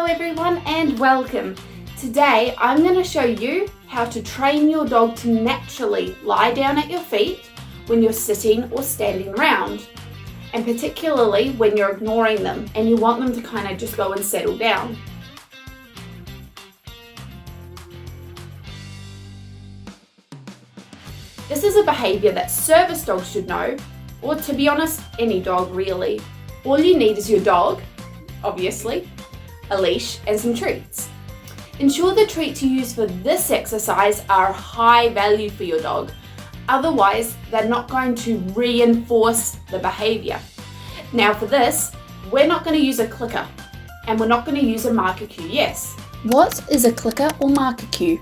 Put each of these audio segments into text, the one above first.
Hello everyone and welcome. Today I'm going to show you how to train your dog to naturally lie down at your feet when you're sitting or standing around, and particularly when you're ignoring them and you want them to kind of just go and settle down. This is a behaviour that service dogs should know, or to be honest, any dog really. All you need is your dog, obviously, a leash and some treats. Ensure the treats you use for this exercise are high value for your dog, otherwise they're not going to reinforce the behaviour. Now for this, we're not going to use a clicker and we're not going to use a marker cue, yes. What is a clicker or marker cue?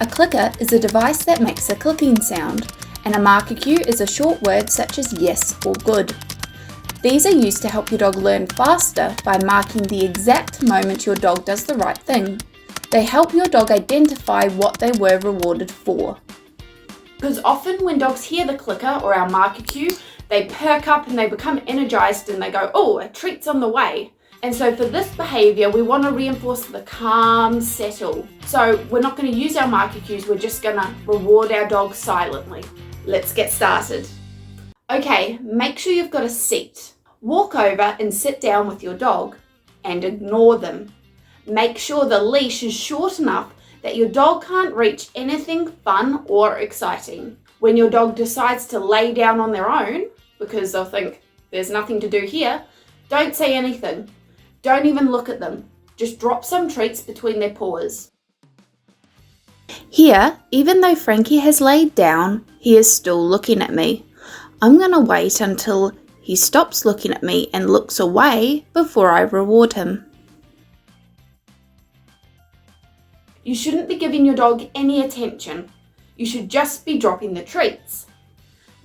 A clicker is a device that makes a clicking sound, and a marker cue is a short word such as yes or good. These are used to help your dog learn faster by marking the exact moment your dog does the right thing. They help your dog identify what they were rewarded for. Because often when dogs hear the clicker or our marker cue, they perk up and they become energized and they go, oh, a treat's on the way. And so for this behaviour, we want to reinforce the calm settle. So we're not going to use our marker cues, we're just going to reward our dog silently. Let's get started. Okay, make sure you've got a seat. Walk over and sit down with your dog and ignore them. Make sure the leash is short enough that your dog can't reach anything fun or exciting. When your dog decides to lay down on their own, because they'll think there's nothing to do here, don't say anything. Don't even look at them. Just drop some treats between their paws. Here, even though Frankie has laid down, he is still looking at me. I'm going to wait until he stops looking at me and looks away before I reward him. You shouldn't be giving your dog any attention. You should just be dropping the treats.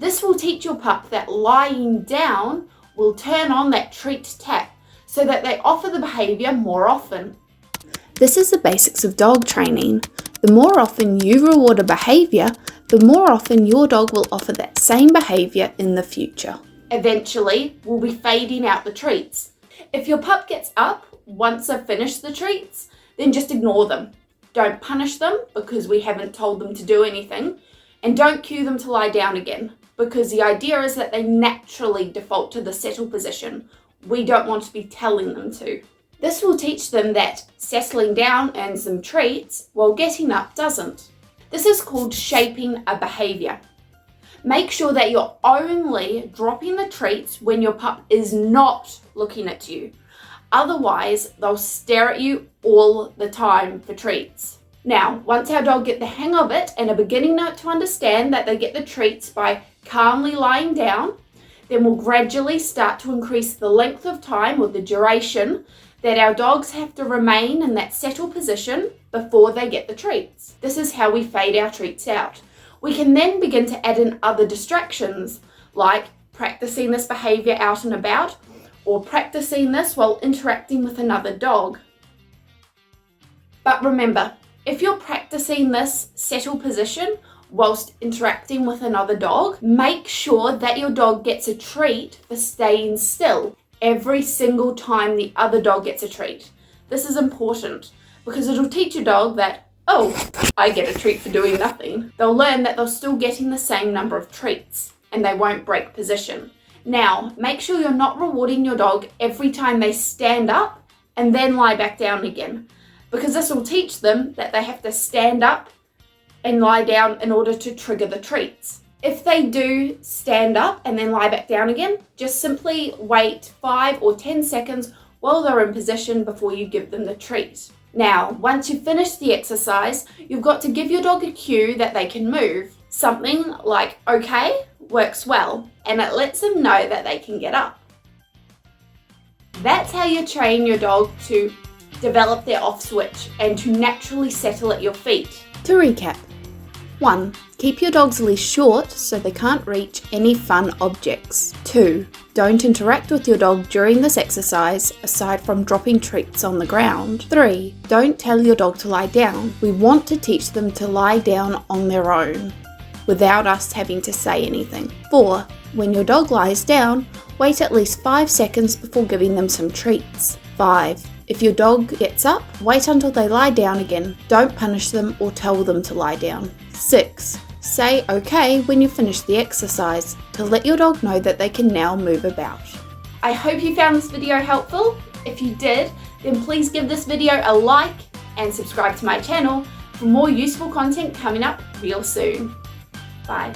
This will teach your pup that lying down will turn on that treat tap so that they offer the behaviour more often. This is the basics of dog training. The more often you reward a behaviour, the more often your dog will offer that same behaviour in the future. Eventually, we'll be fading out the treats. If your pup gets up once they've finished the treats, then just ignore them. Don't punish them because we haven't told them to do anything, and don't cue them to lie down again because the idea is that they naturally default to the settle position. We don't want to be telling them to. This will teach them that settling down and some treats while getting up doesn't. This is called shaping a behaviour. Make sure that you're only dropping the treats when your pup is not looking at you. Otherwise, they'll stare at you all the time for treats. Now, once our dog get the hang of it and are beginning to understand that they get the treats by calmly lying down, then we'll gradually start to increase the length of time or the duration that our dogs have to remain in that settle position before they get the treats. This is how we fade our treats out. We can then begin to add in other distractions, like practicing this behaviour out and about, or practicing this while interacting with another dog. But remember, if you're practicing this settle position whilst interacting with another dog, make sure that your dog gets a treat for staying still every single time the other dog gets a treat. This is important because it'll teach your dog that, oh, I get a treat for doing nothing. They'll learn that they're still getting the same number of treats and they won't break position. Now, make sure you're not rewarding your dog every time they stand up and then lie back down again, because this will teach them that they have to stand up and lie down in order to trigger the treats. If they do stand up and then lie back down again, just simply wait 5 or 10 seconds while they're in position before you give them the treat. Now, once you've finished the exercise, you've got to give your dog a cue that they can move. Something like okay works well, and it lets them know that they can get up. That's how you train your dog to develop their off switch and to naturally settle at your feet. To recap: 1. Keep your dog's leash short so they can't reach any fun objects. 2. Don't interact with your dog during this exercise aside from dropping treats on the ground. 3. Don't tell your dog to lie down. We want to teach them to lie down on their own without us having to say anything. 4. When your dog lies down, wait at least 5 seconds before giving them some treats. 5. If your dog gets up, wait until they lie down again. Don't punish them or tell them to lie down. 6. Say okay when you finish the exercise to let your dog know that they can now move about. I hope you found this video helpful. If you did, then please give this video a like and subscribe to my channel for more useful content coming up real soon. Bye.